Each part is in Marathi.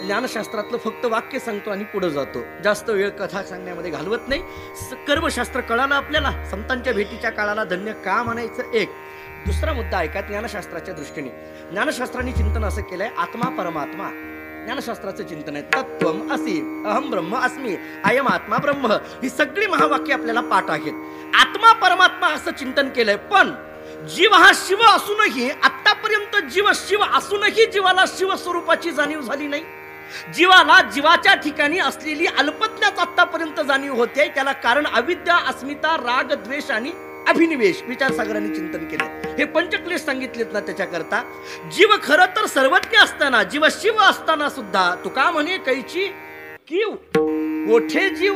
ज्ञानशास्त्रातलं फक्त वाक्य सांगतो आणि पुढे जातो, जास्त वेळ कथा सांगण्यामध्ये घालवत नाही. कर्मशास्त्र कळालं आपल्याला, संतांच्या भेटीच्या काळाला धन्य का म्हणायचं. एक दुसरा मुद्दा ऐका. ज्ञानशास्त्राच्या दृष्टीने ज्ञानशास्त्राने चिंतन असं केलंय, आत्मा परमात्मा. ज्ञानशास्त्राचं चिंतन आहे तत्वम असी, अहम ब्रह्म अस्मी, अयम आत्मा ब्रह्म. ही सगळी महावाक्य आपल्याला पाठ आहेत. आत्मा परमात्मा असं चिंतन केलंय. पण जीव हा शिव असूनही, आतापर्यंत जीव शिव असूनही जीवाला शिव स्वरूपाची जाणीव झाली नाही. जीवाला जीवाच्या ठिकाणी असलेली अल्पज्ञाच आतापर्यंत जाणीव होते. त्याला कारण अविद्या, अस्मिता, राग, द्वेष आणि अभिनिवेश. विचारसागरांनी चिंतन केले. हे पंचक्लेश सांगितलेत ना, त्याच्याकरता जीव खरं तर सर्वज्ञ असताना, जीव शिव असताना सुद्धा तुका म्हणे कैची कीव, कोठे जीव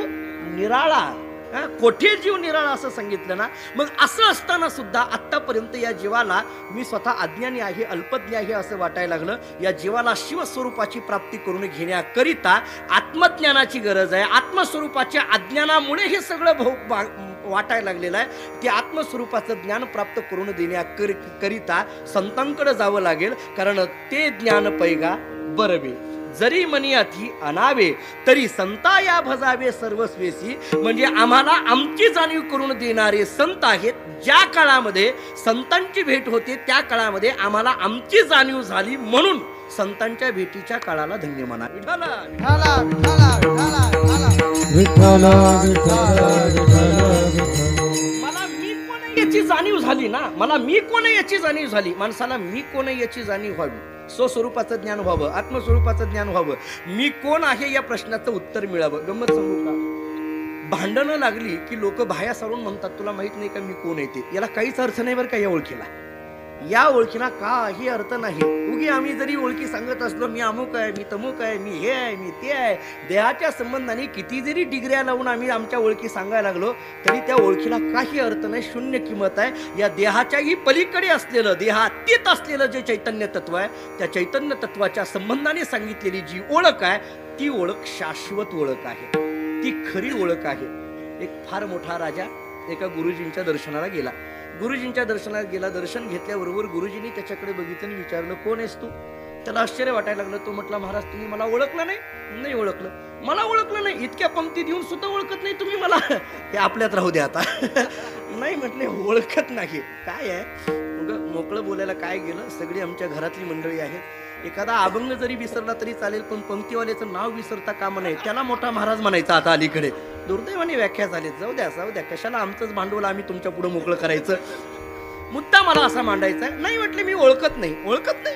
निराळा, कोठे जीव निराळा असं सांगितलं ना. मग असं असताना सुद्धा आतापर्यंत या जीवाला मी स्वतः अज्ञानी आहे, अल्पज्ञ आहे असं वाटायला लागलं. या जीवाला शिवस्वरूपाची प्राप्ती करून घेण्याकरिता आत्मज्ञानाची गरज आहे. आत्मस्वरूपाच्या अज्ञानामुळे हे सगळं वाटायला लागलेलं आहे. ते आत्मस्वरूपाचं ज्ञान प्राप्त करून देण्याकरिता संतांकडे जावं लागेल. कारण ते ज्ञान पैगा बरवे, जरी मनी अति अनावे, तरी संता या भजावे सर्वस्वेसी. म्हणजे आम्हाला आमची जाणीव करून देणारे संत आहेत. ज्या काळामध्ये संतांची भेट होते त्या काळामध्ये आम्हाला आमची जाणीव झाली, म्हणून संतांच्या भेटीच्या काळाला धन्य म्हणा. मला मी कोण याची जाणीव झाली ना, मला मी कोण याची जाणीव झाली. माणसाला मी कोण याची जाणीव व्हावी, स्वस्वरूपाचं ज्ञान व्हावं, आत्मस्वरूपाचं ज्ञान व्हावं, मी कोण आहे या प्रश्नाचं उत्तर मिळावं. गंमत सांगू का, भांडणं लागली की लोक बाह्या सारून म्हणतात तुला माहित नाही का मी कोण येते. याला काहीच अर्थ नाही बरं का. या ओळखीला, या ओळखीला काही अर्थ नाही. उगी आम्ही जरी ओळखी सांगत असलो, मी अमुक आहे, मी तमुक आहे, मी हे आहे, मी ते आहे, देहाच्या संबंधाने किती जरी डिग्र्या लावून आम्ही आमच्या ओळखी सांगायला लागलो तरी त्या ओळखीला काही अर्थ नाही, शून्य किंमत आहे. या देहाच्याही पलीकडे असलेलं, देहातीत असलेलं जे चैतन्य तत्व आहे, त्या चैतन्य तत्वाच्या संबंधाने सांगितलेली जी ओळख आहे ती ओळख शाश्वत ओळख आहे, ती खरी ओळख आहे. एक फार मोठा राजा एका गुरुजींच्या दर्शनाला गेला. गुरुजींच्या दर्शनाला गेला. दर्शन घेतल्याबरोबर गुरुजींनी त्याच्याकडे बघितलं आणि विचारलं कोण आहेस तू. त्याला आश्चर्य वाटायला लागलं. तो म्हटला महाराज तुम्ही मला ओळखलं नाही. नाही ओळखलं. मला ओळखलं नाही. इतक्या पंक्ती देऊन सुद्धा ओळखत नाही तुम्ही मला. हे आपल्यात राहू द्या आता. नाही म्हटले ओळखत नाही. काय आहे मोकळं बोलायला काय गेलं. सगळी आमच्या घरातली मंडळी आहेत. एखादा अभंग जरी विसरला तरी चालेल, पण पंक्तीवाल्याचं नाव विसरता कामा नये. त्याला मोठा महाराज म्हणायचा आता अलीकडे. दुर्दैवाने व्याख्या झाली. जाऊ द्या कशाला आमचंच भांडवल आम्ही तुमच्या पुढे मोकळं करायचं. मुद्दा मला असा मांडायचा आहे. नाही म्हटले मी ओळखत नाही. ओळखत नाही.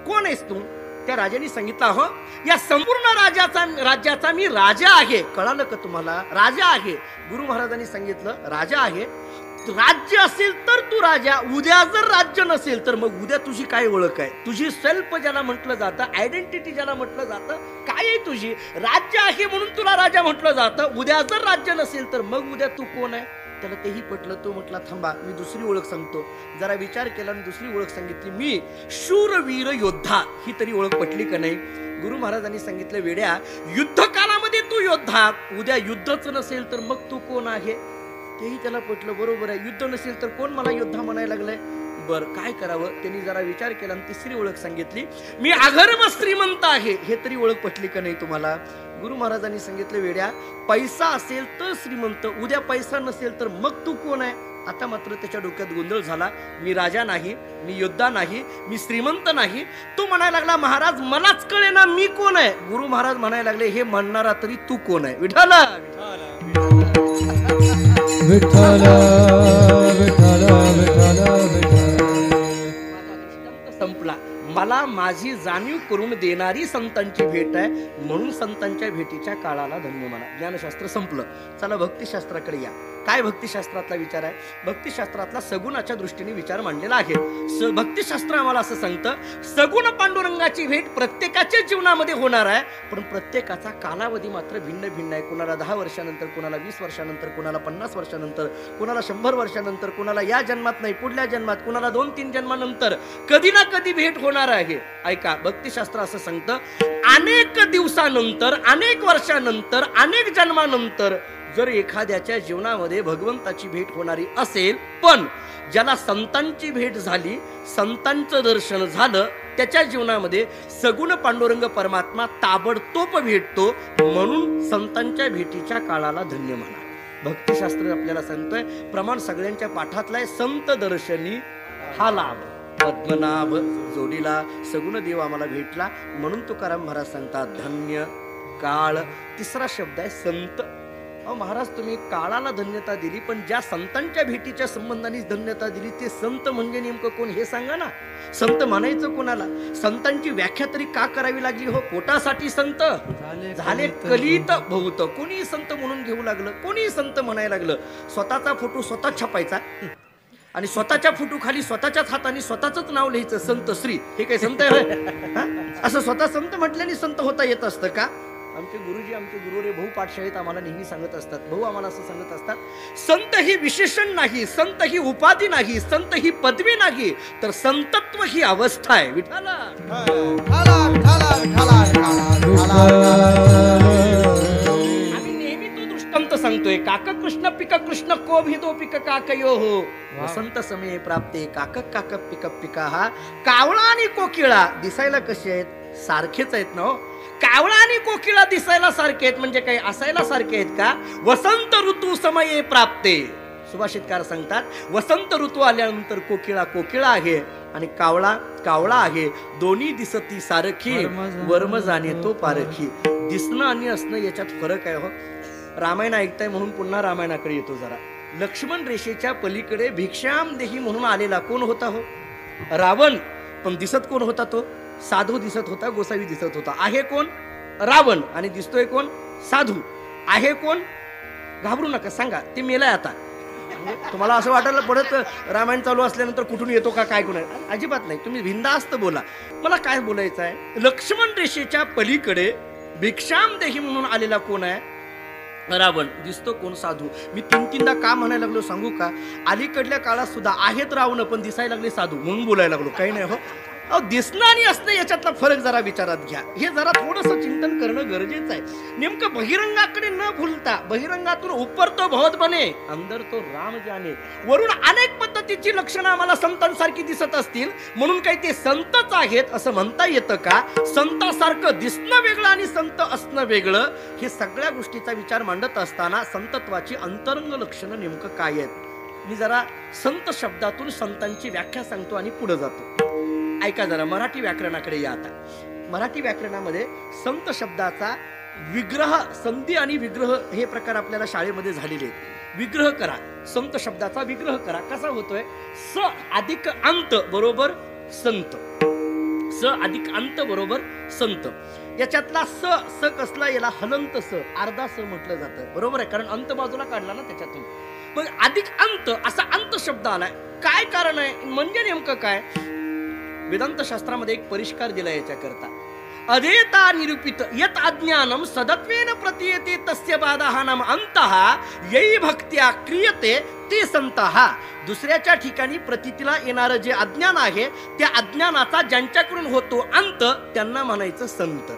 कोण आहेस तू. त्या राजाने सांगितलं हो या संपूर्ण राज्याचा मी राजा आहे. कळालं का तुम्हाला. राजा आहे. गुरु महाराजांनी सांगितलं राजा आहे. राज्य असेल तर तू राजा. उद्या जर राज्य नसेल तर मग उद्या तुझी काय ओळख आहे. तुझी सेल्फ ज्याला म्हटलं जातं, आयडेंटिटी ज्याला म्हटलं जातं, काय आहे तुझी. राज्य आहे म्हणून तुला राजा म्हटलं जातं. उद्या जर राज्य नसेल तर मग उद्या तू कोण आहे. त्याला तेही पटलं. तो म्हटला थांबा मी दुसरी ओळख सांगतो. जरा विचार केला आणि दुसरी ओळख सांगितली. मी शूरवीर योद्धा. ही तरी ओळख पटली का नाही. गुरु महाराजांनी सांगितलं वेड्या युद्ध कालामध्ये तू योद्धा, उद्या युद्धच नसेल तर मग तू कोण आहे. तेही त्याला पटलं. बरोबर आहे. युद्ध नसेल तर कोण मला योद्धा म्हणायला लागलंय. बरं काय करावं. त्यांनी जरा विचार केला आणि तिसरी ओळख सांगितली. मी अगर्भ श्रीमंत आहे. हे तरी ओळख पटली का नाही तुम्हाला. गुरु महाराजांनी सांगितलं वेड्या पैसा असेल तर श्रीमंत, उद्या पैसा नसेल तर मग तू कोण आहे. आता मात्र त्याच्या डोक्यात गोंधळ झाला. मी राजा नाही, मी योद्धा नाही, मी श्रीमंत नाही. तो म्हणायला लागला महाराज मलाच कळेना मी कोण आहे. गुरु महाराज म्हणायला लागले हे म्हणणारा तरी तू कोण आहे. विठाला विठाला विठाला विठाला संपला. मला माझी जाणीव करून देणारी संतांची भेट आहे, म्हणून संतांच्या भेटीच्या काळाला धन्य म्हणा. ज्ञानशास्त्र संपलं. चला भक्तिशास्त्राकडे या. काय भक्तिशास्त्रातला विचार आहे. भक्तिशास्त्रातला सगुणाच्या दृष्टीने विचार मांडलेला आहे. भक्तिशास्त्र आम्हाला असं सांगतं सगुण पांडुरंगाची भेट प्रत्येकाच्या जीवनामध्ये होणार आहे, पण प्रत्येकाचा कालावधी मात्र भिन्न भिन्न आहे. कोणाला 10 वर्षानंतर, कोणाला 20 वर्षानंतर, कोणाला 50 वर्षानंतर, कोणाला 100 वर्षानंतर, कोणाला या जन्मात नाही पुढल्या जन्मात, कोणाला 2-3 जन्मानंतर कधी ना कधी भेट होणार आहे. ऐका भक्तिशास्त्र असं सांगतं अनेक दिवसानंतर, अनेक वर्षानंतर, अनेक जन्मानंतर जर एखाद्याच्या जीवनामध्ये भगवंताची भेट होणारी असेल, पण ज्याला संतांची भेट झाली, संतांचं दर्शन झालं, त्याच्या जीवनामध्ये सगुण पांडुरंग परमात्मा ताबडतोब भेटतो. म्हणून संतांच्या भेटीच्या काळाला धन्य म्हणा. भक्तिशास्त्र आपल्याला सांगतोय, प्रमाण सगळ्यांच्या पाठातला आहे, संत दर्शनी हा लाभ. पद्मनाभ जोडीला सगुण देव आम्हाला भेटला, म्हणून तुकाराम महाराज सांगतात धन्य काळ. तिसरा शब्द आहे संत. अहो महाराज, तुम्ही काळाला धन्यता दिली, पण ज्या संतांच्या भेटीच्या संबंधाने धन्यता दिली ते संत म्हणजे नेमकं कोण हे सांगा ना. संत म्हणायचं कोणाला? संतांची व्याख्या तरी का करावी लागली हो? पोटासाठी संत झाले कलित बहुत. कोणी संत म्हणून घेऊ लागलं, कोणी संत म्हणायला लागलं. स्वतःचा फोटो स्वतः छापायचा आणि स्वतःच्या फोटो खाली स्वतःच्याच हाताने स्वतःच नाव लिहायचं, संत श्री. हे काय संत आहे? असं स्वतः संत म्हटल्याने संत होता येत असतं का? आमचे गुरुजी, आमचे गुरुरे भाऊ पाठशाळेत आम्हाला नेहमी सांगत असतात, भाऊ आम्हाला असं सांगत असतात, संत ही विशेषण नाही, संत ही उपाधी नाही, संत ही पदवी नाही, तर संतत्व ही अवस्था आहे. विठाला आम्ही नेहमी तो दृष्टांत सांगतोय, काक कृष्ण पिक कृष्ण को भिदो पिक काकयो हो वसंत समये प्राप्ते काक काक पिक पिका. हा कावळा आणि कोकिळा दिसायला कसे आहेत? सारखेच आहेत ना हो. कावळा आणि कोकिळा दिसायला सारखे आहेत म्हणजे काही असायला सारखे आहेत का? वसंत ऋतू समये प्राप्ते. सुभाषितकार सांगतात, वसंत ऋतू आल्यानंतर कोकिळा कोकिळा आहे आणि कावळा कावळा आहे. दोन्ही दिसती सारखी, वर्म जाणे तो पारखी. दिसणं आणि असणं याच्यात फरक आहे हो. रामायण ऐकताय म्हणून पुन्हा रामायणाकडे येतो जरा. लक्ष्मण रेषेच्या पलीकडे भिक्षाम देही म्हणून आलेला कोण होता हो? रावण. पण दिसत कोण होता तो? साधू दिसत होता, गोसावी दिसत होता. आहे कोण? रावण. आणि दिसतोय कोण? साधू. आहे कोण? घाबरू नका, सांगा. ते मेलाय आता. तुम्हाला असं वाटायला पडत रामायण चालू असल्यानंतर कुठून येतो का काय कोण? अजिबात नाही, तुम्ही बिनधास्त बोला. मला काय बोलायचं आहे, लक्ष्मण रेषेच्या पलीकडे भिक्षाम देही म्हणून आलेला कोण आहे? रावण. दिसतो कोण? साधू. मी तीनदा का म्हणायला लागलो सांगू का? अलीकडल्या काळात सुद्धा आहेत रावण, पण दिसायला लागले साधू, म्हणून बोलायला लागलो. काही नाही हो. दिसणं आणि असणं याच्यातला फरक जरा विचारात घ्या. हे जरा थोडंसं चिंतन करणं गरजेचं आहे. नेमकं बहिरंगाकडे न भूलता, बहिरंगातून उपर तो बहुत बने, अंदर तो राम जाने. वरून अनेक पद्धतीची लक्षणं आम्हाला संतांसारखी दिसत असतील म्हणून काही ते संतच आहेत असं म्हणता येतं का? संतासारखं दिसणं वेगळं आणि संत असणं वेगळं. हे सगळ्या गोष्टीचा विचार मांडत असताना संतत्वाची अंतरंग लक्षणं नेमकं काय आहेत? मी जरा संत शब्दातून संतांची व्याख्या सांगतो आणि पुढे जातो. ऐका जरा, मराठी व्याकरणाकडे या आता. मराठी व्याकरणामध्ये संत शब्दाचा विग्रह, संधी आणि विग्रह हे प्रकार आपल्याला शाळेमध्ये झालेले आहेत. विग्रह करा, संत शब्दाचा विग्रह करा. कसा होतोय? स अधिक अंत बरोबर संत. स अधिक अंत बरोबर संत. याच्यातला स स कसला? याला हलंत स, अर्धा स म्हटलं जातं. बरोबर आहे, कारण अंत बाजूला काढला ना त्याच्यातून. मग अधिक अंत असा अंत शब्द आलाय. काय कारण आहे? म्हणजे नेमकं काय? वेदांत शास्त्रामध्ये एक परिष्कार दिला याच्याकरता. अधेता निरूपित यत अज्ञानम सदत्वेन प्रतीयते तस्य बाधाः नाम अंतः यै भक्त्या क्रियते ते संतः. दुसऱ्याच्या ठिकाणी प्रतीतीला येणारं जे अज्ञान आहे त्या अज्ञानाचा ज्यांच्याकडून होतो अंत त्यांना म्हणायचं संत.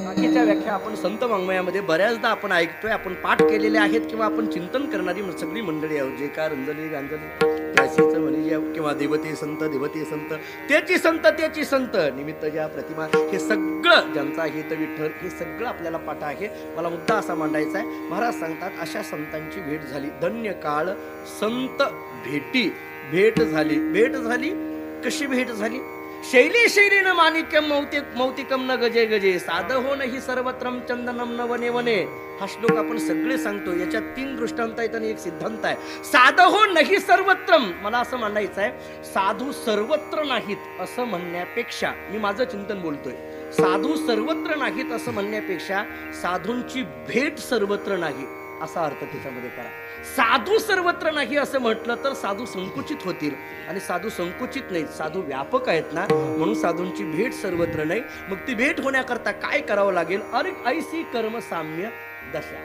बाकीच्या व्याख्या आपण संत वाङ्मयामध्ये बऱ्याचदा आपण ऐकतोय, आपण पाठ केलेले आहेत किंवा आपण चिंतन करणारी सगळी मंडळी आहोत. जे का रंजली गांजली किंवा देवते संत, देवते संत, त्याची संत, त्याची संत, निमित्त ज्या प्रतिमा, हे सगळं ज्यांचा हित विठ्ठल, हे सगळं आपल्याला पाठ आहे. मला मुद्दा असा मांडायचा आहे. महाराज सांगतात अशा संतांची भेट झाली. धन्य काळ संत भेटी. भेट झाली. भेट झाली. कशी भेट झाली? शैली शैलीनं माणिक्यम मौतिकम न गजे गजे साध हो नाही सर्वत्रम चंदनम न वने वने. हा श्लोक आपण सगळे सांगतो. याच्यात 3 दृष्टांत आहेत आणि एक सिद्धांत आहे. साध हो नाही सर्वत्रम, मला असं मांडायचं आहे, साधू सर्वत्र नाहीत असं म्हणण्यापेक्षा, मी माझं चिंतन बोलतोय, साधू सर्वत्र नाहीत असं म्हणण्यापेक्षा साधूंची भेट सर्वत्र नाही असा अर्थ त्याच्यामध्ये करा. साधू सर्वत्र नाही असं म्हटलं तर साधू संकुचित होतील आणि साधू संकुचित नाहीत, साधू व्यापक आहेत ना, म्हणून साधूंची भेट सर्वत्र नाही. मग ती भेट होण्याकरता काय करावं लागेल? अरे ऐसी कर्म साम्य दशा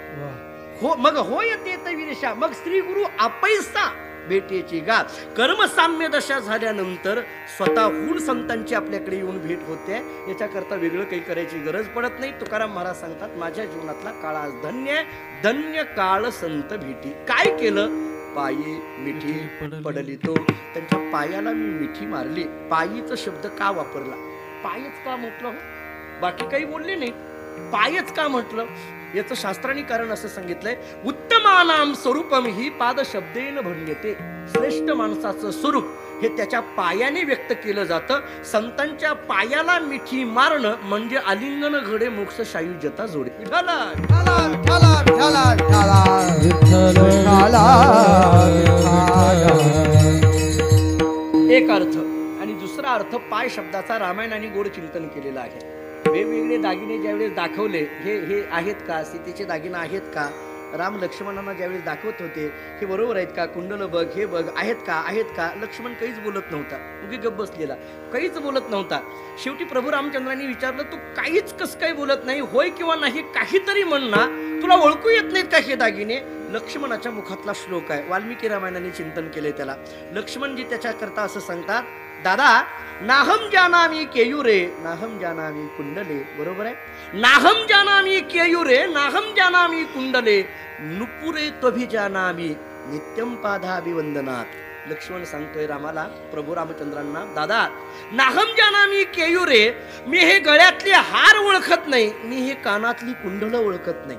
हो, मग हो येते विरेशा. मग श्री गुरु आपैसा भेटेची गा. कर्मसाम्य दशा झाल्यानंतर स्वतःहून संतांची आपल्याकडे येऊन भेट होते. याच्याकरता वेगळं काही करायची गरज पडत नाही. तुकाराम महाराज सांगतात, माझ्या जीवनातला काळ आज धन्य, धन्य काळ संत भेटी. काय केलं? पायी मिठी पडली तो. त्यांच्या पायाला मी मिठी मारली. पायीचा शब्द का वापरला? पायच का म्हटलं? बाकी काही बोलले नाही, पायच का म्हटलं? याचं शास्त्रांनी कारण असं सांगितलंय, उत्तमानाम स्वरूपम ही पाद शब्देन भन्यते. श्रेष्ठ माणसाचं स्वरूप हे त्याच्या पायाने व्यक्त केलं जातं. संतांच्या पायाला मिठी मारणं म्हणजे आलिंगन घडे मोक्ष सायुज्यता जोडे. एक अर्थ. आणि दुसरा अर्थ पाय शब्दाचा रामायणाने गोड चिंतन केलेला आहे. वेगवेगळे दागिने ज्यावेळेस दाखवले, हे आहेत का? सीतेचे दागिने आहेत का? राम लक्ष्मणांना ज्यावेळेस दाखवत होते, हे बरोबर आहेत का? कुंडल बघ, हे बघ, आहेत का, आहेत का? लक्ष्मण काहीच बोलत नव्हता, उगी गप्प बसलेला, काहीच बोलत नव्हता. शेवटी प्रभू रामचंद्रांनी विचारलं, तू काहीच कस काय बोलत नाही? होय किंवा नाही काहीतरी म्हण ना, तुला ओळखू येत नाहीत का हे दागिने? लक्ष्मणाच्या मुखातला श्लोक आहे, वाल्मिकी रामायणाने चिंतन केले त्याला. लक्ष्मणजी त्याच्याकरता असं सांगतात, दादा, नाहम जानामी केयुरे नाहम जानामी कुंडले. बरोबर आहे, नाहम जानामी केयुरे नाहम जानामी कुंडले नुपुरे त्वभिजानामी नित्यम पादाभिवंदनात. लक्ष्मण सांगतोय रामाला, प्रभू रामचंद्रांना, दादा, नाहम जानामी केयुरे, मी हे गळ्यातले हार ओळखत नाही, मी हे कानातली कुंडलं ओळखत नाही.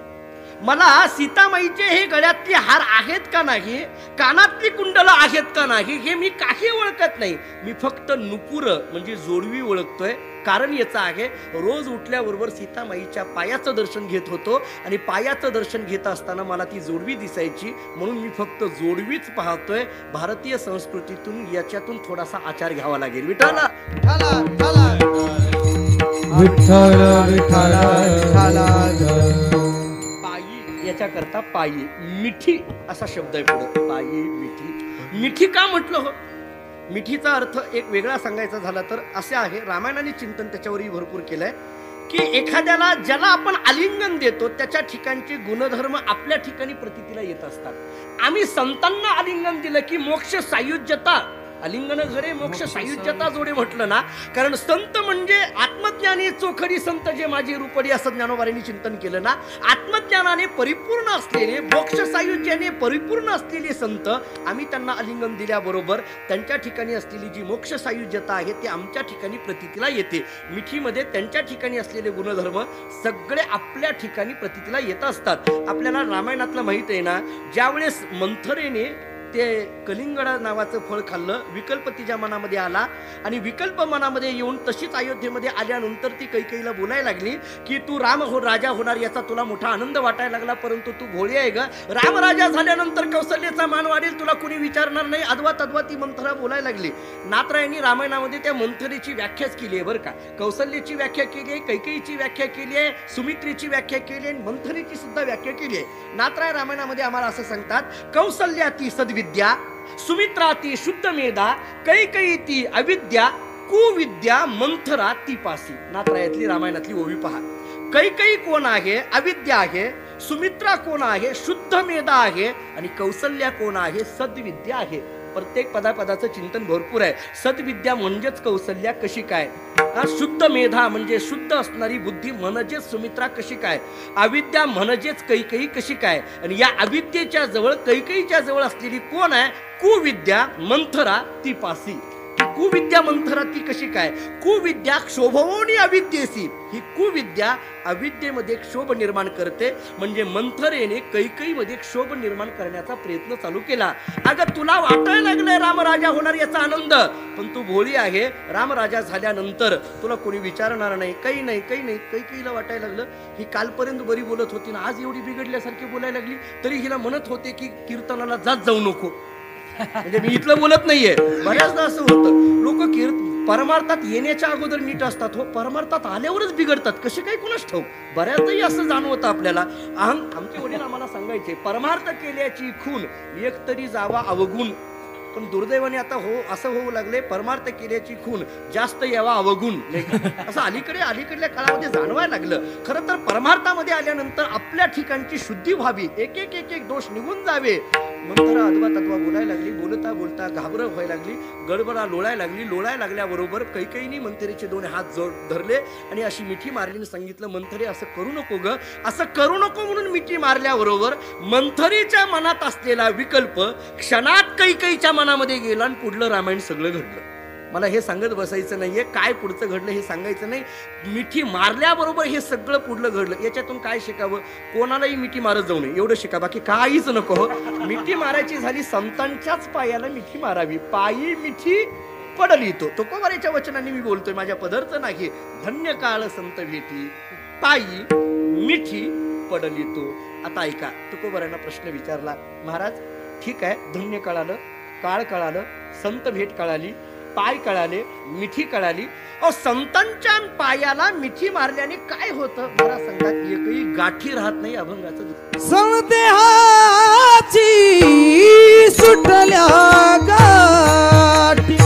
मला सीतामाईचे हे गळ्यातले हार आहेत का नाही, कानातली कुंडलं आहेत का नाही, हे मी काही ओळखत नाही. मी फक्त नुपुर म्हणजे जोडवी ओळखतोय. कारण याचं आहे, रोज उठल्याबरोबर सीतामाईच्या पायाचं दर्शन घेत होतो आणि पायाचं दर्शन घेत असताना मला ती जोडवी दिसायची, म्हणून मी फक्त जोडवीच पाहतोय. भारतीय संस्कृतीतून याच्यातून थोडासा आचार घ्यावा लागेल. विठाला याच्याकरता पायी मिठी असा शब्द आहे पुढे. पायी मिठी. मिठी का म्हटलं हो? मिठीचा अर्थ एक वेगळा सांगायचा झाला तर असे आहे, रामायणाने चिंतन त्याच्यावरही भरपूर केलंय, की एखाद्याला ज्याला आपण आलिंगन देतो त्याच्या ठिकाणचे गुणधर्म आपल्या ठिकाणी प्रतीतीला येत असतात. आम्ही संतांना आलिंगन दिलं की मोक्ष सायुज्यता, आलिंगन घडे मोक्ष सायुज्यता जोडे म्हटलं ना, कारण संत म्हणजे आत्मज्ञानी चोखडी संत जे माझी रूपडी असं ज्ञानोबांनी चिंतन केलं ना, आत्मज्ञानाने परिपूर्ण असलेले, मोक्ष सायुज्याने परिपूर्ण असलेले संत, आम्ही त्यांना आलिंगन दिल्याबरोबर त्यांच्या ठिकाणी असलेली जी मोक्ष सायुज्यता आहे ती आमच्या ठिकाणी प्रतीतीला येते. मिठीमध्ये त्यांच्या ठिकाणी असलेले गुणधर्म सगळे आपल्या ठिकाणी प्रतीतीला येत असतात. आपल्याला रामायणातलं माहित आहे ना, ज्यावेळेस मंथरेने ते कलिंगड नावाचं फळ खाल्लं, विकल्प तिच्या मनामध्ये आला आणि विकल्प मनामध्ये येऊन तशीच अयोध्येमध्ये आल्यानंतर ती कैकेयीला बोलायला लागली की तू राजा होणार याचा तुला मोठा आनंद वाटायला लागला, परंतु तू भोळी आहे ग. राम राजा झाल्यानंतर कौशल्याचा मान वाढेल, तुला कोणी विचारणार नाही. अद्वा तद्वा ती मंथरा बोलायला लागली. नाथरायांनी रामायणामध्ये त्या मंथरेची व्याख्याच केली आहे बरं का. कौशल्याची व्याख्या केली आहे, कैकेयीची व्याख्या केली आहे, सुमित्रेची व्याख्या केली आहे, मंथरेची सुद्धा व्याख्या केली आहे. नाथराय रामायणामध्ये आम्हाला असं सांगतात, कौशल्या ती सद्विद्या, सुमित्रा ती शुद्ध मेधा, कैकेयी ती अविद्या, कुविद्या, मंथरा ती पासी. नाथरायातली रामायणातली ओवी पहा. कैकेयी कोण आहे? अविद्या आहे. सुमित्रा कोण आहे? शुद्ध मेधा आहे. आणि कौशल्या कोण आहे? सद्विद्या आहे. प्रत्येक पदापदाचं चिंतन भरपूर आहे. सद्विद्या म्हणजेच कौशल्या कशी काय, शुद्ध मेधा म्हणजे शुद्ध असणारी बुद्धी म्हणजेच सुमित्रा कशी काय, अविद्या म्हणजेच कैकेयी कशी काय, आणि या अविद्येच्या जवळ कैकेयीच्या जवळ असलेली कोण आहे? कुविद्या, मंथरा ती पासी. कुविद्या मंथरा ती कशी काय? कुविद्या क्षोभवोनी अविद्येसी. ही कुविद्या अविद्येमध्ये क्षोभ निर्माण करते, म्हणजे मंथरेने कैकेयीमध्ये क्षोभ निर्माण करण्याचा प्रयत्न चालू केला. अगं तुला वाटायला लागलंय रामराजा होणार याचा आनंद, पण तू भोळी आहे. रामराजा झाल्यानंतर तुला कोणी विचारणार नाही, काही नाही, काही नाही. कैकेयीला वाटायला लागलं ही कालपर्यंत बरी बोलत होती ना, आज एवढी बिघडल्यासारखी बोलायला लागली, तरी हिला म्हणत होते की कीर्तनाला जाऊ नको. म्हणजे मी इथलं बोलत नाहीये, बऱ्याचदा असं होतं, लोक परमार्थात येण्याच्या अगोदर नीट असतात हो, परमार्थात आल्यावरच बिघडतात. कसे काही कोणाच ठाऊक. बऱ्याचदाही असं जाणवतं आपल्याला. आमचे वडील आम्हाला सांगायचे, परमार्थ केल्याची खून एकतरी जावा अवगुण. पण दुर्दैवाने आता असं होऊ लागले, परमार्थ केल्याची खून जास्त यावा अवगुण, नाही का? असं अलीकडल्या काळामध्ये जाणवायला लागलं. खरं तर परमार्थामध्ये आल्यानंतर आपल्या ठिकाणची शुद्धी व्हावी, एक एक दोष निघून जावे. मंत्र अद्वा तद्वा बोलायला लागली, बोलता बोलता घाबर व्हायला लागली, गडबडा लोळायला लागल्याबरोबर कैकेयीने मंथरेचे दोन हात जोड धरले आणि अशी मिठी मारली, सांगितलं, मंथरे असं करू नको ग, असं करू नको. म्हणून मिठी मारल्याबरोबर मंथरीच्या मनात असलेला विकल्प क्षणात कैकेयीच्या मनामध्ये गेला आणि पुढलं रामायण सगळं घडलं. मला हे सांगत बसायचं नाहीये, काय पुढचं घडलं हे सांगायचं नाही. मिठी मारल्याबरोबर हे सगळं पुढलं घडलं. याच्यातून काय शिकावं? कोणालाही मिठी मारत जाऊ नये एवढं शिका, बाकी काहीच नको. मिठी मारायची झाली, संतांच्याच पायाला मिठी मारावी. पायी मिठी पडली तो तुकोबाराच्या वचनांनी मी बोलतोय, माझ्या पदरचं नाही. धन्य काळ संत भेटी, पायी मिठी पडली तो. आता ऐका, तुकोबारांना प्रश्न विचारला, महाराज ठीक आहे, धन्य कळालं, काळ कळालं, संत भेट कळाली, पाय कळाले, मिठी कळाली. संतांच्या पायाला मिठी मारल्याने काय होतं मला सांगा? एकही गाठी राहत नाही अभंगाचं. संदेहाची सुटल्या गाठी,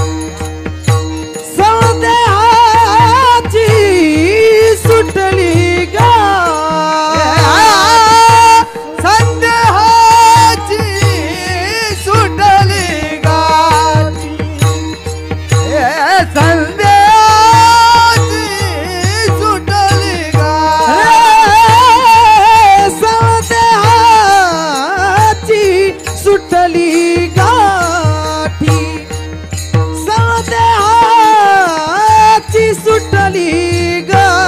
संदेहाची सुटली गाठी, संदेहाची सुटली गाठी, संदेहाची सुटली गाठी, संदेहाची सुटली गाठी, संदेहाची सुटली गाठी, संदेहाची सुटली गाठी,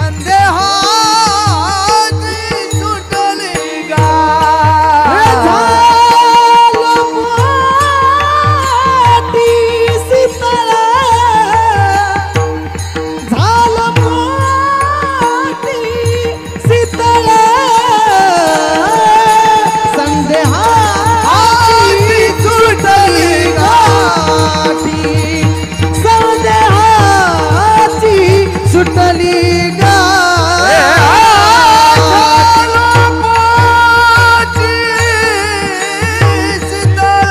संदेहाची सुटली गाठी, झालं मोठी शीतळ, झालं मोठी शीतळ, संदेहाची सुटली गाठी, संदेहाची सुटली गाठी, झालं मोठी शीतळ,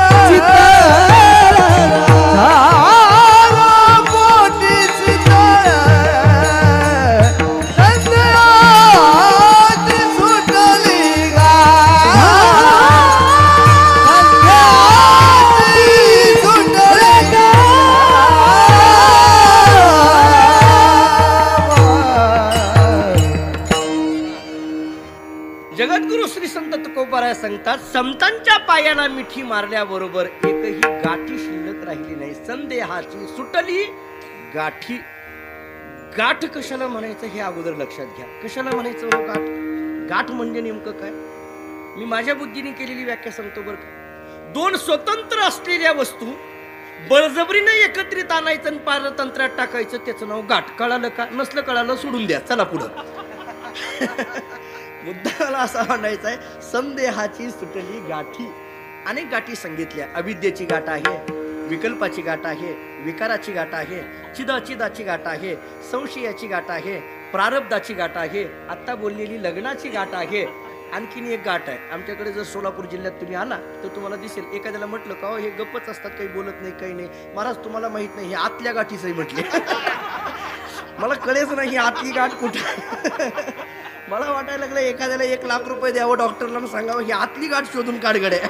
झालं मोठी शीतळ, संदेहाची सुटली जगद्गुरु श्री संत तुकोबाराय सांगतात, संतांच्या पायाला मिठी मारल्याबरोबर एकही गाठी शिल्लक राहिली नाही. संदेहाची सुटली गाठी. गाठ कशाला म्हणायचं हे अगोदर लक्षात घ्या. कशाला म्हणायचं हो गाठ? गाठ म्हणजे नेमकं काय? मी माझ्या बुद्धीने केलेली व्याख्या सांगतो बरं का. दोन स्वतंत्र असलेल्या वस्तू बळजबरीने एकत्रित आणायचं आणि पारतंत्र्यात टाकायचं, त्याचं नाव गाठ. कळालं का? नसलं कळालं सोडून द्या, चला पुढं. मुद्दा मला असा म्हणायचा आहे, संदेहाची सुटली गाठी. अनेक गाठी सांगितल्या. अविद्येची गाठ आहे, विकल्पाची गाठ आहे, विकाराची गाठ आहे, चिदाचिदाची गाठ आहे, संशयाची गाठ आहे, प्रारब्धाची गाठ आहे, आता बोललेली लग्नाची गाठ आहे. आणखीन एक गाठ आहे. आमच्याकडे जर सोलापूर जिल्ह्यात तुम्ही आला तर तुम्हाला दिसेल, एखाद्याला म्हटलं का हे गप्पच असतात, काही बोलत नाही, काही नाही. महाराज तुम्हाला माहित नाही, हे आतल्या गाठीचंही म्हटले. मला कळेच नाही ही आतली गाठ कुठे. मला वाटायला लागलं एखाद्याला 1 लाख रुपये द्यावं डॉक्टरला, सांगावं ही आतली गाठ शोधून काढ गड्या.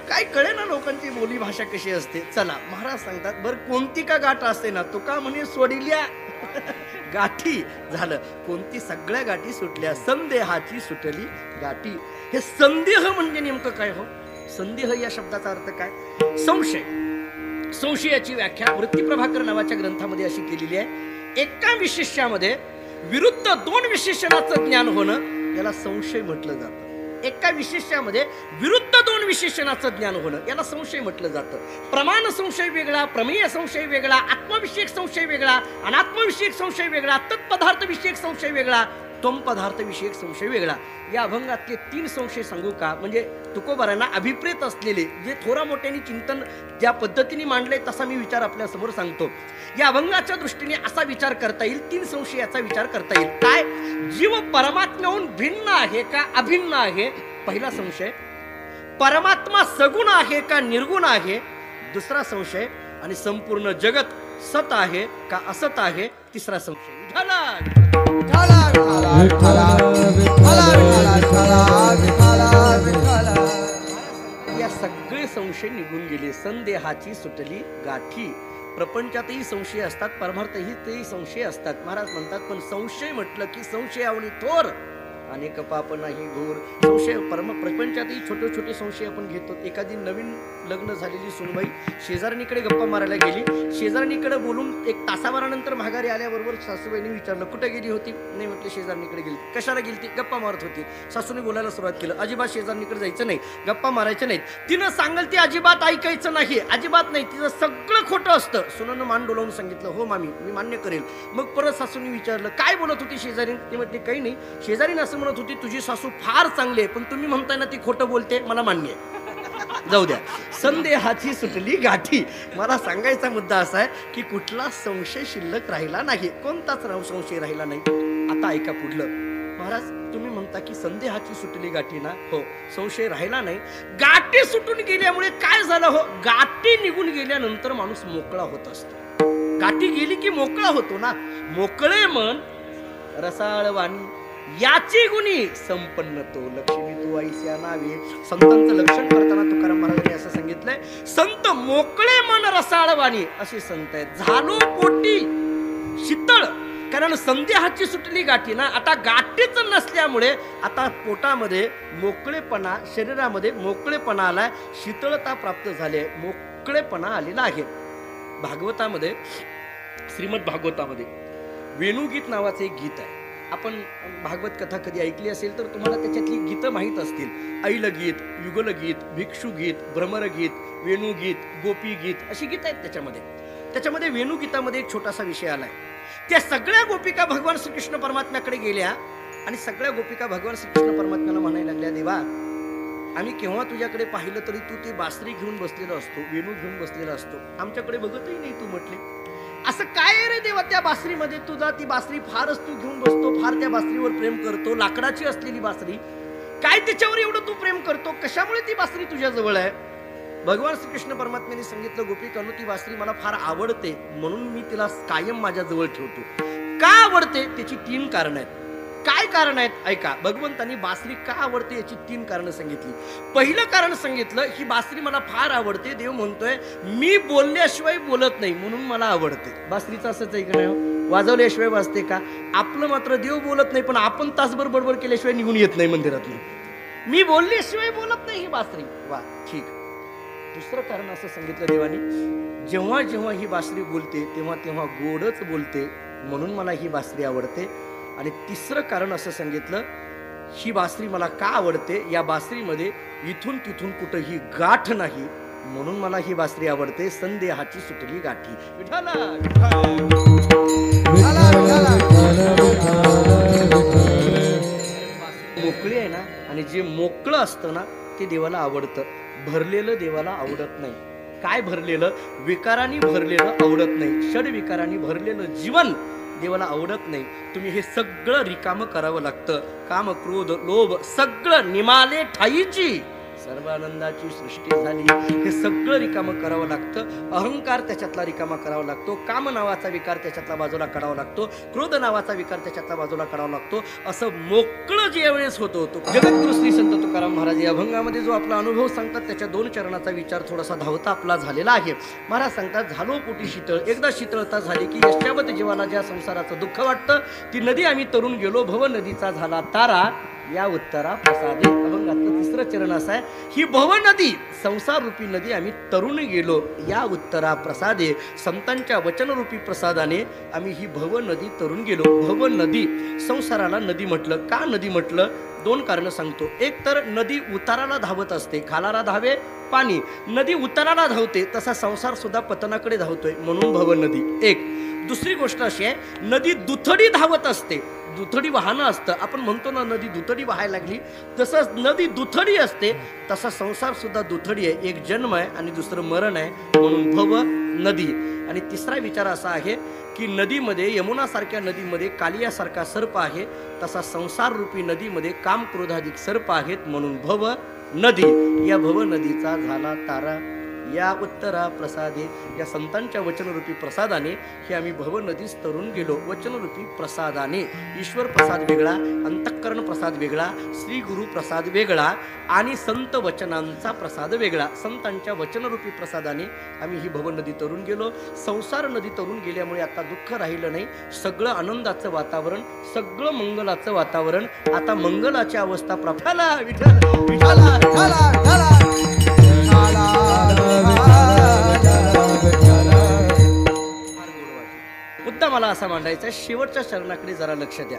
काय कळे ना लोकांची बोली भाषा कशी असते. चला, महाराज सांगतात, बरं कोणती का गाठ असते ना, तुका म्हणे सोडिल्या गाठी. झालं, कोणती? सगळ्या गाठी सुटल्या. संदेहाची सुटली गाठी. हे संदेह म्हणजे नेमकं काय हो? संदेह या शब्दाचा अर्थ काय? संशय. संशयाची व्याख्या वृत्तीप्रभाकर नावाच्या ग्रंथामध्ये अशी केलेली आहे, एका विशेष्यामध्ये विरुद्ध 2 विशेषणाचं ज्ञान होणं याला संशय म्हटलं जातं. एका विशेष्यामध्ये विरुद्ध 2 विशेषणाचं ज्ञान होणं याला संशय म्हटलं जातं. प्रमाण संशय वेगळा, प्रमेय संशय वेगळा, आत्मविषयक संशय वेगळा, अनात्मविषयक संशय वेगळा, तत्पदार्थ विषयक संशय वेगळा. त्वम पदार्थ विषयक संशय वेगळा. या अभंगातले 3 संशय सांगू का? म्हणजे तुकोबारांना अभिप्रेत असलेले जे थोरा मोठ्याने चिंतन ज्या पद्धतीने मांडले तसा मी विचार आपल्या समोर सांगतो. या अभंगाच्या दृष्टीने असा विचार करता येईल, 3 संशयाचा विचार करता येईल. काय? जीव परमात्म्याहून भिन्न आहे का अभिन्न आहे? पहिला संशय. परमात्मा सगुण आहे का निर्गुण आहे? दुसरा संशय. आणि संपूर्ण जगत सत आहे का असत आहे? तिसरा संशय. या सगळे संशय निघून गेले. संदेहाची सुटली गाठी. प्रपंचातही संशय असतात, परमार्थही तेही संशय असतात. महाराज म्हणतात पण संशय म्हटलं की संशयावनी थोर अनेक पाप नाही घोर. संशय प्रपंचातही छोटे छोटे संशय आपण घेतो. एखादी नवीन लग्न झालेली सुनबाई शेजारणीकडे गप्पा मारायला गेली. शेजारणीकडे बोलून 1 तासाभरानंतर माघारी आल्याबरोबर सासूबाईंनी विचारलं कुठे गेली होती? नाही म्हटलं शेजारणीकडे गेली. कशाला गेली? गप्पा मारत होती. सासूने बोलायला सुरुवात केलं, अजिबात शेजारणीकडे जायचं नाही, गप्पा मारायचं नाहीत. तिनं सांगल ती अजिबात ऐकायचं नाही, अजिबात नाही, तिचं सगळं खोटं असतं. सुनानं मान डोलावून सांगितलं हो मामी मी मान्य करेल. मग परत सासूने विचारलं काय बोलत होती शेजारी? ती म्हटली काही नाही, शेजारीने असं म्हणत होती तुझी सासू फार चांगली आहे, पण तुम्ही म्हणताय ना ती खोटं बोलते, मला मान्य आहे. जाऊ द्या. संदेहाची सुटली गाठी. मला सांगायचा मुद्दा असा आहे की कुठला संशय शिल्लक राहिला नाही, कोणताच संशय राहिला नाही. आता ऐका पुढलं. महाराज तुम्ही म्हणता की संदेहाची सुटली गाठी ना? हो, संशय राहिला नाही. गाठी सुटून गेल्यामुळे काय झालं? हो, गाठी निघून गेल्यानंतर माणूस मोकळा होत असतो. गाठी गेली की मोकळा होतो ना. मोकळे मन रसाळ वाणी याची गुणी संपन्न तो लक्ष्मी तू ऐस्या नावे. संतांचं लक्षण करताना तुकाराम महाराजांनी असं सांगितलंय, संत मोकळे मन रसाळ वाणी असे संत आहेत. झालो पोटी शीतळ, कारण संदेहाची सुटली गाठी ना. आता गाठीच नसल्यामुळे आता पोटामध्ये मोकळेपणा, शरीरामध्ये मोकळेपणा आलाय, शीतळता प्राप्त झाली, मोकळेपणा आलेला आहे. भागवतामध्ये, श्रीमद भागवतामध्ये वेणुगीत नावाचं एक गीत आहे. आपण भागवत कथा कधी ऐकली असेल तर तुम्हाला त्याच्यातली गीतं माहीत असतील. ऐलगीत, युगलगीत, भिक्षुगीत, भ्रमरगीत, वेणुगीत, गोपीगीत अशी गीत आहेत त्याच्यामध्ये. त्याच्यामध्ये वेणुगीतामध्ये एक छोटासा विषय आलाय. त्या सगळ्या गोपिका भगवान श्रीकृष्ण परमात्म्याकडे गेल्या आणि सगळ्या गोपिका भगवान श्रीकृष्ण परमात्म्याला म्हणायला लागल्या, देवा आम्ही केव्हा तुझ्याकडे पाहिलं तरी तू ती बासरी घेऊन बसलेला असतो, वेणू घेऊन बसलेला असतो, आमच्याकडे बघतही नाही तू. म्हटले असं काय रे देवा त्या बासरीमध्ये? तुझा ती बासरी फारच तू घेऊन बसतो, फार त्या बासरीवर प्रेम करतो, लाकडाची असलेली बासरी, काय त्याच्यावर एवढं तू प्रेम करतो? कशामुळे ती बासरी तुझ्या जवळ आहे? भगवान श्रीकृष्ण परमात्म्याने सांगितलं, गोपिकांनो ती बासरी मला फार आवडते म्हणून मी तिला कायम माझ्या जवळ ठेवतो. का आवडते? त्याची 3 कारणं आहेत. काय कारण आहेत ऐका. भगवंतांनी बासरी का आवडते याची 3 कारणं सांगितली. पहिलं कारण सांगितलं, ही बासरी मला फार आवडते. देव म्हणतोय मी बोलल्याशिवाय बोलत नाही म्हणून मला आवडते. बासरीचं असंच आहे की नाही? वाजवल्याशिवाय वाजते का? आपलं मात्र देव बोलत नाही पण आपण तासभर बडबड केल्याशिवाय निघून येत नाही मंदिरातून. मी बोलल्याशिवाय बोलत नाही ही बासरी. वा, ठीक. दुसरं कारण असं सांगितलं देवानी, जेव्हा जेव्हा ही बासरी बोलते तेव्हा तेव्हा गोडच बोलते म्हणून मला ही बासरी आवडते. आणि तिसरं कारण असं सांगितलं, ही बासरी मला का आवडते? या बासरीमध्ये इथून तिथून कुठंही गाठ नाही म्हणून मला ही बासरी आवडते. संदेहाची सुटली गाठी. मोकळी आहे ना, आणि जे मोकळं असतं ना ते देवाला आवडतं. भरलेलं देवाला आवडत नाही. काय भरलेलं? विकारांनी भरलेलं आवडत नाही. षड विकारांनी भरलेलं जीवन देवाला आवडत नाही. तुम्ही हे सगळं रिकामं करावं लागतं. काम, क्रोध, लोभ सगळं निमाले ठाईची सर्वानंदाची सृष्टी झाली. हे सगळं रिकामं करावं लागतं. अहंकार त्याच्यातला रिकामा करावा लागतो. काम नावाचा विकार त्याच्यातला बाजूला काढावा लागतो. क्रोध नावाचा विकार त्याच्यातला बाजूला काढावा लागतो. असं मोकळं ज्या वेळेस होतो तो जगद्गुरु श्री संत तुकाराम महाराज या अभंगामध्ये जो आपला अनुभव सांगतात त्याच्या 2 चरणाचा विचार थोडासा धावता आपला झालेला आहे. महाराज सांगतात, झालो पोटी शीतळ. एकदा शीतळता झाली की यश्यावत जीवाला ज्या संसाराचं दुःख वाटतं ती नदी आम्ही तरुण गेलो, भव नदीचा झाला तारा या उत्तरा प्रसादे. अभंगातलं 3रं चरण असं आहे, ही भव नदी संसार रूपी नदी आम्ही तरुण गेलो या उत्तरा प्रसादे. संतांच्या वचनरूपी प्रसादाने आम्ही ही भव नदी तरुण गेलो. भव नदी, संसाराला नदी म्हटलं. का नदी म्हटलं? दोन कारणं सांगतो. एक तर नदी उताराला धावत असते, खालाला धावे पाणी. नदी उताराला धावते तसा संसार सुद्धा पतनाकडे धावतोय, म्हणून भव नदी. एक. दुसरी गोष्ट अशी आहे, नदी दुथडी धावत असते, दुथडी वाहनं असतं. आपण म्हणतो ना नदी दुथडी वाहायला लागली, तसं नदी दुथडी असते, तसा संसार सुद्धा दुथडी आहे. एक जन्म आहे आणि दुसरं मरण आहे, म्हणून भव नदी. आणि तिसरा विचार असा आहे की नदीमध्ये, यमुनासारख्या नदीमध्ये कालियासारखा सर्प आहे, तसा संसार रूपी नदीमध्ये काम क्रोधाधिक सर्प आहेत, म्हणून भव नदी. या भव नदीचा झाला तारा या उत्तरा प्रसादे. या संतांच्या वचनरूपी प्रसादाने हे आम्ही भव नदीस तरून गेलो. वचनरूपी प्रसादाने ईश्वर प्रसाद वेगळा, अंतःकरण प्रसाद वेगळा, श्री गुरु प्रसाद वेगळा आणि संत वचनांचा प्रसाद वेगळा. संतांच्या वचनरूपी प्रसादाने आम्ही ही भव नदी तरून गेलो. संसार नदी तरून गेल्यामुळे आता दुःख राहिलं नाही, सगळं आनंदाचं वातावरण, सगळं मंगलाचं वातावरण. आता मंगलाची अवस्था प्राप्त झाला. विठ्ठल विठ्ठल मुद्दा मला असा मांडायचा, शेवटच्या चरणाकडे जरा लक्ष द्या.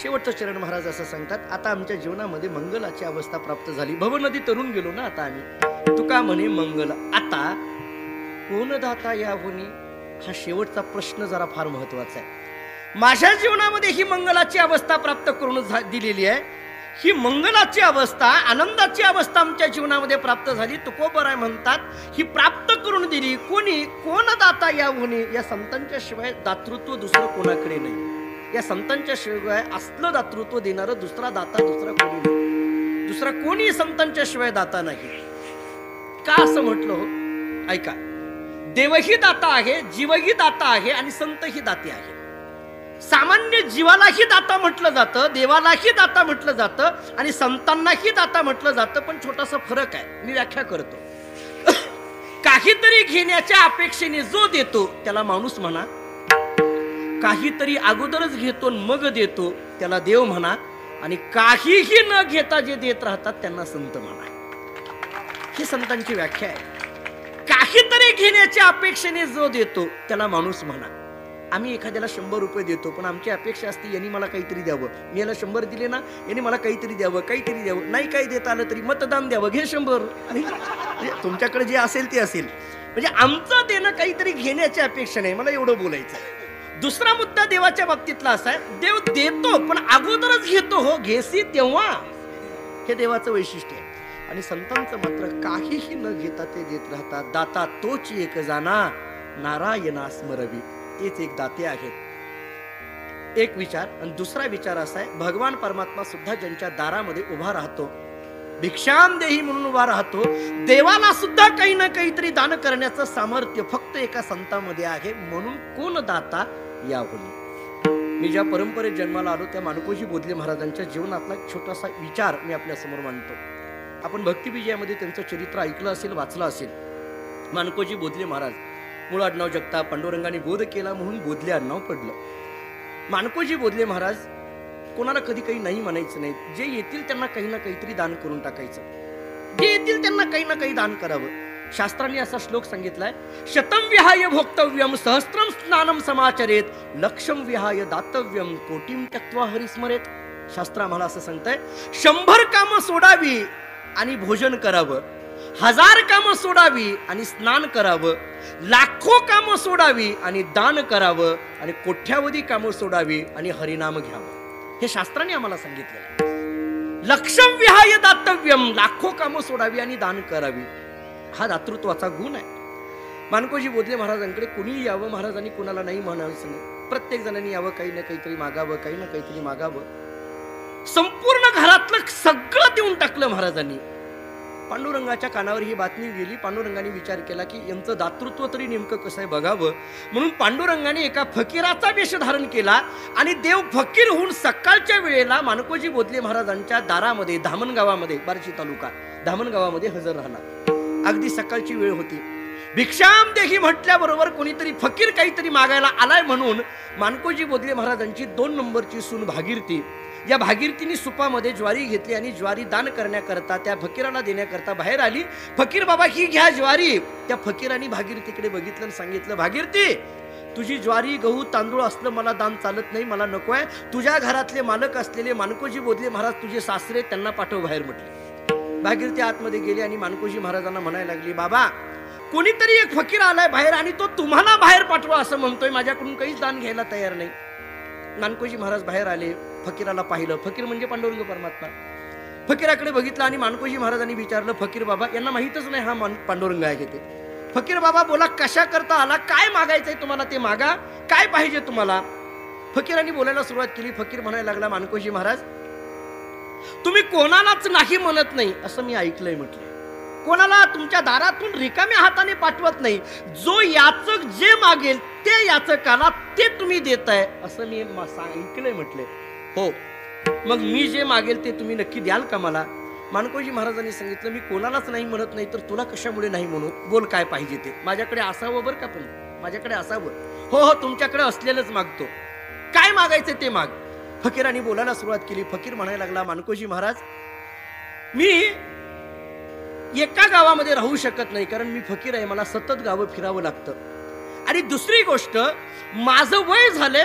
शेवटचं चरण महाराज असं सांगतात, आता आमच्या जीवनामध्ये मंगलाची अवस्था प्राप्त झाली, भवनदी तरून गेलो ना आता आम्ही. तुका म्हणे मंगल आता कोण दाता या होनी. हा शेवटचा प्रश्न जरा फार महत्वाचा आहे. माझ्या जीवनामध्ये ही मंगलाची अवस्था प्राप्त करून दिलेली आहे. ही मंगलाची अवस्था, आनंदाची अवस्था आमच्या जीवनामध्ये प्राप्त झाली. तुकोबराय म्हणतात, ही प्राप्त करून दिली कोणी, कोण दाता या होणे. या संतांच्या शिवाय दातृत्व दुसरं कोणाकडे नाही. या संतांच्या शिवाय असलं दातृत्व देणारं दुसरा दाता दुसरा कोणी नाही. दुसरा कोणी संतांच्या शिवाय दाता नाही. का असं म्हटलं हो? ऐका, देवही दाता आहे, जीवही दाता आहे आणि संतही दाते आहे. सामान्य जीवालाही दाता म्हटलं जातं, देवालाही दाता म्हटलं जातं आणि संतांनाही दाता म्हटलं जातं. पण छोटासा फरक आहे, मी व्याख्या करतो. काहीतरी घेण्याच्या अपेक्षेने जो देतो त्याला माणूस म्हणा, काहीतरी अगोदरच घेतो मग देतो त्याला देव म्हणा, आणि काहीही न घेता जे देत राहतात त्यांना संत म्हणा. ही संतांची व्याख्या आहे. काहीतरी घेण्याच्या अपेक्षेने जो देतो त्याला माणूस म्हणा. आम्ही एखाद्याला 100 रुपये देतो, पण आमची अपेक्षा असते यांनी मला काहीतरी द्यावं. मी याला 100 दिले ना, यांनी मला काहीतरी द्यावं, काहीतरी द्यावं. नाही काही देता आलं तरी मतदान द्यावं, घे 100. म्हणजे तुमच्याकडे जे असेल ते असेल. म्हणजे आमचं देणं काहीतरी घेण्याची अपेक्षा नाही. मला एवढं बोलायचं. दुसरा मुद्दा देवाच्या बाबतीतला असा आहे, देव देतो पण अगोदरच घेतो. हो, घेसी तेव्हा. हे देवाचं वैशिष्ट्य आहे. आणि संतांचं मात्र काहीही न घेता ते देत राहतात. दाता तोच एक जाना, नारायणा स्मरवी. तेच एक दाते आहेत. एक विचार. आणि दुसरा विचार असा आहे, भगवान परमात्मा सुद्धा ज्यांच्या दारामध्ये उभा राहतो, भिक्षाम देही म्हणून उभा राहतो, देवाला सुद्धा काही ना काहीतरी दान करण्याचं सामर्थ्य फक्त एका संतामध्ये आहे. म्हणून कोण दाता या होनी. मी ज्या परंपरेत जन्माला आलो त्या माणकोजी बोधले महाराजांच्या जीवनातला एक छोटासा विचार मी आपल्या समोर मांडतो. आपण भक्तिविजयामध्ये त्यांचं चरित्र ऐकलं असेल, वाचलं असेल. माणकोजी बोधले महाराज, मूळ आडनाव जगताप, पांडुरंगाने बोध केला म्हणून बोधले आडनाव पडलं. माणकोजी बोधले महाराज कोणाला कधी काही नाही म्हणायचं नाही. जे येतील त्यांना काही ना काहीतरी दान करून टाकायचं. जे येतील त्यांना काही ना काही दान करावं. शास्त्रांनी असा श्लोक सांगितलाय, शतम विहाय भोक्तव्यम सहस्त्रम स्नानम समाचरेत, लक्षम विहाय दातव्यम कोटीम त्यक्त्वा हरिस्मरेत. शास्त्र आम्हाला असं सांगतंय, 100 कामं सोडावी आणि भोजन करावं, 1000 कामं सोडावी आणि स्नान करावं, लाखो कामं सोडावी आणि दान करावं, आणि कोट्यावधी कामं सोडावी आणि हरिनाम घ्यावं. हे शास्त्राने आम्हाला सांगितलेलं. लक्षम विहाय दातव्यम, लाखो कामं सोडावी आणि दान करावी. हा दातृत्वाचा गुण आहे. माणकोजी बोधले महाराजांकडे कुणीही यावं, महाराजांनी कुणाला नाही म्हणायचं नाही. प्रत्येक जणांनी यावं, काही ना काहीतरी मागावं, काही ना काहीतरी मागावं. संपूर्ण घरातलं सगळं देऊन टाकलं महाराजांनी. पांडुरंगाच्या कानावर ही बातमी गेली. पांडुरंगाने विचार केला की यांचं दातृत्व तरी नेमकं कसं आहे बघावं. म्हणून पांडुरंगाने एका फकीराचा वेश धारण केला आणि देव फकीर होऊन सकाळच्या वेळेला माणकोजी बोधले महाराजांच्या दारामध्ये, धामण गावामध्ये, बार्शी तालुका धामण गावामध्ये हजर राहिला. अगदी सकाळची वेळ होती. भिक्षाम देही म्हटल्याबरोबर कोणीतरी फकीर काहीतरी मागायला आलाय म्हणून माणकोजी बोधले महाराजांची 2 नंबरची सून भागीरथी, या भागीरथीने सुपामध्ये ज्वारी घेतली आणि ज्वारी दान करण्याकरता त्या फकीराला देण्याकरता बाहेर आली. फकीर बाबा ही घ्या ज्वारी. त्या फकीराने भागीरथीकडे बघितलं आणि सांगितलं, भागीरथी तुझी ज्वारी गहू तांदूळ असलं मला दान चालत नाही, मला नको आहे. तुझ्या घरातले मालक असलेले मानकोजी बोधले महाराज तुझे सासरे त्यांना पाठव बाहेर म्हटले. भागीरथी आतमध्ये गेली आणि मानकोजी महाराजांना म्हणायला लागली, बाबा कोणीतरी एक फकीर आलाय बाहेर आणि तो तुम्हाला बाहेर पाठवा असं म्हणतोय, माझ्याकडून काहीच दान घ्यायला तयार नाही. मानकोजी महाराज बाहेर आले, फकीराला पाहिलं. फकीर म्हणजे पांडुरंग परमात्मा. फकीराकडे बघितलं आणि मानकोजी महाराजांनी विचारलं, फकीर बाबा, यांना माहीतच नाही हा पांडुरंग आहे ते. फकीर बाबा बोला, कशा करता आला, काय मागायचंय तुम्हाला ते मागा, काय पाहिजे तुम्हाला. फकीरांनी बोलायला सुरुवात केली. फकीर म्हणायला लागला, मानकोजी महाराज तुम्ही कोणालाच नाही म्हणत नाही असं मी ऐकलंय म्हटलं. कोणाला तुमच्या दारातून रिकाम्या हाताने पाठवत नाही. जो याचक जे मागेल ते याचकाला ते तुम्ही देताय असं मी ऐकलंय म्हटले. हो, मग मी जे मागेल ते तुम्ही नक्की द्याल का मला. मानकोजी महाराजांनी सांगितलं, मी कोणालाच नाही म्हणत नाही तर तुला कशामुळे नाही म्हणू, बोल काय पाहिजे ते. माझ्याकडे असावं बरं का, पण माझ्याकडे असावं. हो हो, तुमच्याकडे असलेलंच मागतो, काय मागायचं ते माग. फकीरांनी बोलायला सुरुवात केली. फकीर म्हणायला लागला, मानकोजी महाराज मी एका गावामध्ये राहू शकत नाही, कारण मी फकीर आहे, मला सतत गावं फिरावं लागतं. आणि दुसरी गोष्ट, माझं वय झालंय,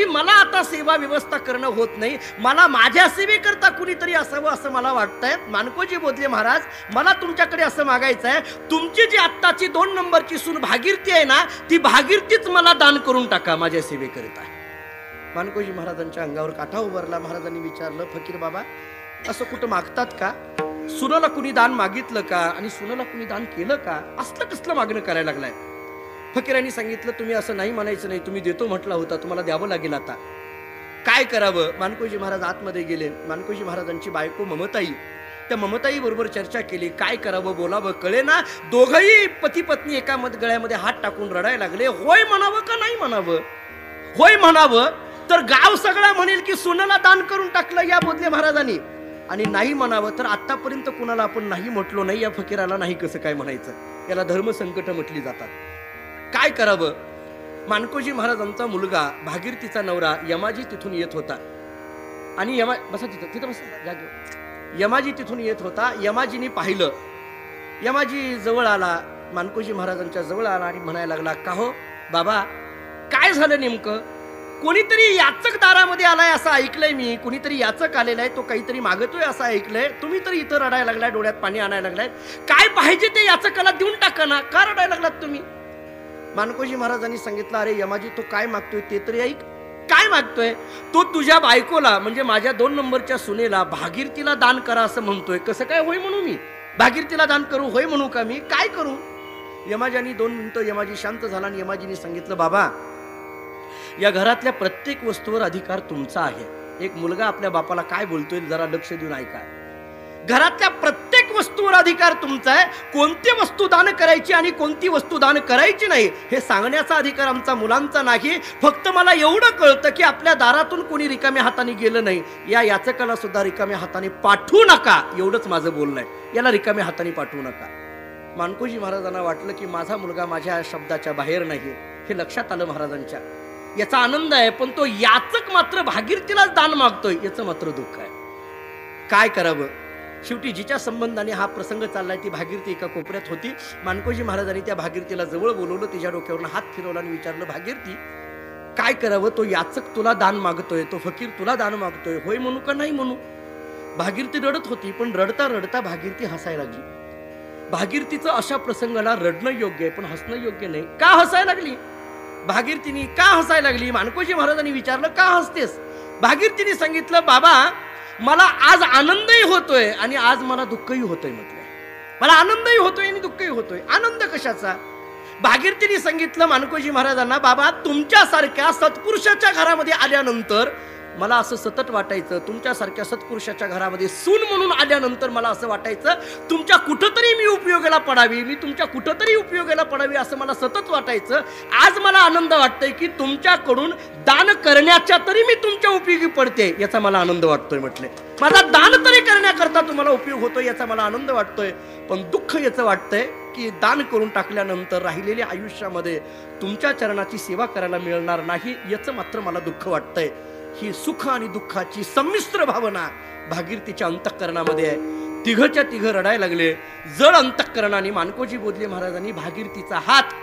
मला आता सेवा व्यवस्था करणं होत नाही, मला माझ्या सेवेकरता कुणीतरी असावं असं मला वाटतंय. मानकोजी बोधले महाराज मला तुमच्याकडे असं मागायचं आहे, तुमची जी आत्ताची 2 नंबरची सून भागीरथी आहे ना, ती भागीरथीच मला दान करून टाका माझ्या सेवेकरिता. मानकोजी महाराजांच्या अंगावर काठा उभारला. महाराजांनी विचारलं, फकीर बाबा असं कुठं मागतात का, सुनाला कुणी दान मागितलं का आणि सुनाला कुणी दान केलं का, असलं कसलं मागणं करायला लागलाय. फकीरांनी सांगितलं, तुम्ही असं नाही म्हणायचं नाही, तुम्ही देतो म्हटला होता, तुम्हाला द्यावं लागेल, आता काय करावं. मानकोजी महाराज आतमध्ये गेले. मानकोजी महाराजांची बायको ममताई, त्या ममताई बरोबर चर्चा केली. काय करावं बोलावं कळे ना. दोघंही पती पत्नी एका गळ्यामध्ये हात टाकून रडायला लागले. होय म्हणावं का नाही म्हणावं. होय म्हणावं तर गाव सगळा म्हणेल की सुनाला दान करून टाकलं या बोधले महाराजांनी, आणि नाही म्हणावं तर आतापर्यंत कुणाला आपण नाही म्हटलो नाही, या फकीराला नाही कसं काय म्हणायचं. याला धर्मसंकट म्हटली जातात. काय करावं. मानकोजी महाराजांचा मुलगा भागीरथीचा नवरा यमाजी तिथून येत होता आणि बसा तिथं बसा जागेवर. यमाजी तिथून येत होता. यमाजीने पाहिलं. यमाजी जवळ आला, मानकोजी महाराजांच्या जवळ आला आणि म्हणायला लागला, का हो बाबा काय झालं नेमकं. कोणीतरी याचक दारामध्ये आलाय असं ऐकलंय मी, कोणीतरी याचक आलेला आहे, तो काहीतरी मागतोय असं ऐकलंय, तुम्ही तर इथं रडायला लागलाय, डोळ्यात पाणी आणायला लागलाय, काय पाहिजे ते याचकाला देऊन टाका ना, का रडायला लागलात तुम्ही. मानकोजी महाराजांनी सांगितलं, अरे यमाजी तो काय मागतोय ते तरी ऐक. काय मागतोय तो, तुझ्या बायकोला म्हणजे माझ्या 2 नंबरच्या सुनेला भागीरथीला दान करा असं म्हणतोय. कसं काय होय म्हणू मी, भागीरथीला दान करू होय म्हणू का मी, काय करू. यमाजानी 2 मिनिटं यमाजी शांत झाला आणि यमाजीने सांगितलं, बाबा या घरातल्या प्रत्येक वस्तूवर अधिकार तुमचा आहे. एक मुलगा आपल्या बापाला काय बोलतोय जरा लक्ष देऊन ऐका. घरातल्या प्रत्येक वस्तूवर अधिकार तुमचा आहे. कोणती वस्तू दान करायची आणि कोणती वस्तू दान करायची नाही हे सांगण्याचा अधिकार आमचा मुलांचा नाही. फक्त मला एवढं कळतं की आपल्या दारातून कोणी रिकाम्या हाताने गेलं नाही, या याचकाला सुद्धा रिकाम्या हाताने पाठवू नका, एवढंच माझं बोलणं आहे. याला रिकाम्या हाताने पाठवू नका. मानकोजी महाराजांना वाटलं की माझा मुलगा माझ्या शब्दाच्या बाहेर नाही, हे लक्षात आलं महाराजांच्या. याचा आनंद आहे, पण तो याचक मात्र भागीरथीलाच दान मागतोय, याचं मात्र दुःख आहे. काय करावं. शेवटी जिच्या संबंधाने हा प्रसंग चाललाय ती भागीरथी एका कोपऱ्यात होती. मानकोजी महाराजांनी त्या भागीरथीला जवळ बोलवलं, तिच्या डोक्यावरून हात फिरवला आणि विचारलं, भागीरथी काय करावं. तो याचक तुला दान मागतोय, तो फकीर तुला दान मागतोय, होय म्हणू का नाही म्हणू. भागीरथी रडत होती, पण रडता रडता भागीरथी हसायला लागली. भागीरथीचं अशा प्रसंगाला रडणं योग्य आहे पण हसणं योग्य नाही. का हसायला लागली भागीरथीने, का हसायला लागली. मानकोजी महाराजांनी विचारलं, का हसतेस. भागीरथीने सांगितलं, बाबा मला आज आनंदही होतोय आणि आज मला दुःखही होतोय. म्हटलं मला आनंदही होतोय आणि दुःखही होतोय. आनंद कशाचा. भागीरथीने सांगितलं मानकोजी महाराजांना, बाबा तुमच्यासारख्या सत्पुरुषाच्या घरामध्ये आल्यानंतर मला असं सतत वाटायचं, तुमच्यासारख्या सत्पुरुषाच्या घरामध्ये सून म्हणून आल्यानंतर मला असं वाटायचं तुमच्या कुठंतरी मी उपयोगाला पडावी, मी तुमच्या कुठंतरी उपयोगाला पडावी असं मला सतत वाटायचं. आज मला आनंद वाटतोय की तुमच्याकडून दान करण्याच्या तरी मी तुमच्या उपयोगी पडते, याचा मला आनंद वाटतोय. म्हटले माझा दान तरी करण्याकरता तुम्हाला उपयोग होतोय, याचा मला आनंद वाटतोय. पण दुःख याचं वाटतंय की दान करून टाकल्यानंतर राहिलेल्या आयुष्यामध्ये तुमच्या चरणाची सेवा करायला मिळणार नाही, याचं मात्र मला दुःख वाटतंय. ही सुख आणि दुःखाची संमिश्र भावना भागीरथीच्या अंतःकरणामध्ये आहे. तिघच्या तिघ रडायला लागले. जड अंतःकरणाने मानकोजी बोधले महाराजांनी भागीरथीचा हात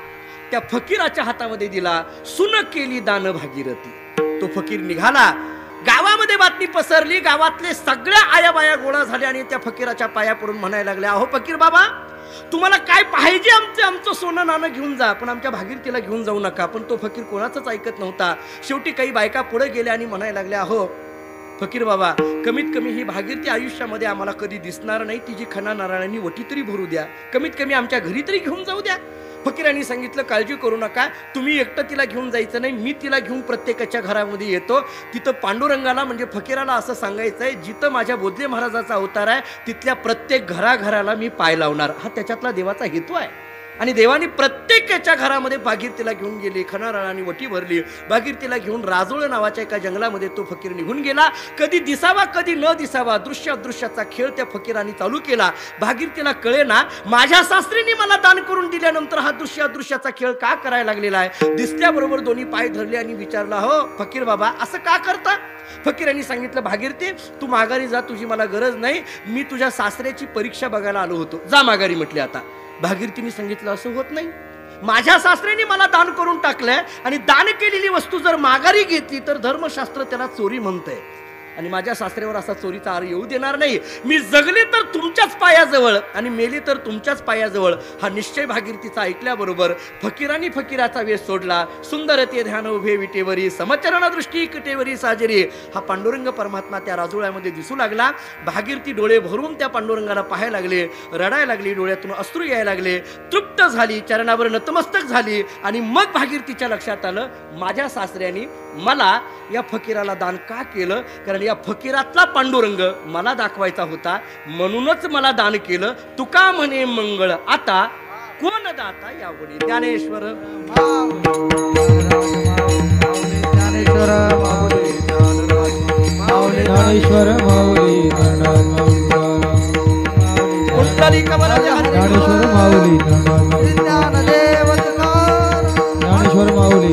त्या फकीराच्या हातामध्ये दिला. सुन केली दान भागीरथी. तो फकीर निघाला. गावामध्ये बातमी पसरली. गावातले सगळ्या आया बाया गोळा झाल्या आणि त्या फकीराच्या पाया पडून म्हणायला लागल्या, अहो फकीर बाबा, तुम्हाला काय पाहिजे आमचं सोनं नाणं घेऊन जा, पण आमच्या भागीरथीला घेऊन जाऊ नका. पण तो फकीर कोणाचंच ऐकत नव्हता. शेवटी काही बायका पुढे गेल्या आणि म्हणायला लागल्या, अहो फकीर बाबा, कमीत कमी ही भागीरथी आयुष्यामध्ये आम्हाला कधी दिसणार नाही, तिची खणा नारळांनी वटी तरी भरू द्या, कमीत कमी आमच्या घरी तरी घेऊन जाऊ द्या. फकीरांनी सांगितलं, काळजी करू नका, तुम्ही एकटं तिला घेऊन जायचं नाही, मी तिला घेऊन प्रत्येकाच्या घरामध्ये येतो. तिथं पांडुरंगाला म्हणजे फकीराला असं सांगायचं आहे, जिथं माझ्या बोधले महाराजाचा अवतार आहे तिथल्या प्रत्येक घराघराला मी पाय लावणार. हा त्याच्यातला देवाचा हेतू आहे. आणि देवानी प्रत्येकाच्या घरामध्ये भागीरथीला घेऊन गेली, खणाराळाने वटी भरली. भागीरथीला घेऊन राजोळ नावाच्या एका जंगलामध्ये तो फकीर निघून गेला. कधी दिसावा कधी न दिसावा, दृश्य अदृश्याचा खेळ त्या फकीराने चालू केला. भागीरथीला कळेना, माझ्या सासरीने मला दान करून दिल्यानंतर हा दृश्य अदृश्याचा खेळ का करायला लागलेला आहे. दिसल्याबरोबर दोन्ही पाय धरले आणि विचारला, हो फकीर बाबा, असं का करता. फकीरांनी सांगितलं, भागीरथी तू माघारी जा, तुझी मला गरज नाही, मी तुझ्या सासऱ्याची परीक्षा बघायला आलो होतो, जा माघारी म्हटले. आता भागीरथीने सांगितलं, असं होत नाही, माझ्या सासऱ्याने मला दान करून टाकलंय आणि दान केलेली वस्तू जर माघारी घेतली तर धर्मशास्त्र त्याला चोरी म्हणतंय आणि माझ्या सासऱ्यावर असा चोरीचा आर येऊ देणार नाही. मी जगले तर तुमच्याच पायाजवळ आणि मेली तर तुमच्याच पायाजवळ. हा निश्चय भागीरथीचा ऐकल्याबरोबर फकीरांनी फकीराचा वेश सोडला. सुंदर ते ध्यान उभे विटेवरी, समचरण दृष्टी कटेवरी साजरी. हा पांडुरंग परमात्मा त्या राजोळ्यामध्ये दिसू लागला. भागीरथी डोळे भरून त्या पांडुरंगाला पाहायला लागले, रडायला लागली, डोळ्यातून अश्रू यायला लागले, तृप्त झाली, चरणावर नतमस्तक झाली. आणि मग भागीरथीच्या लक्षात आलं, माझ्या सासऱ्याने मला या फकीराला दान का केलं, कारण या फकीरातला पांडुरंग मला दाखवायचा होता, म्हणूनच मला दान केलं. तुका म्हणे मंगळ आता कोण दाता यावडी. ज्ञानेश्वर ज्ञानेश्वर माऊली कुंडली कमल ज्ञानेश्वर माऊली ज्ञानदेव ज्ञानेश्वर माऊली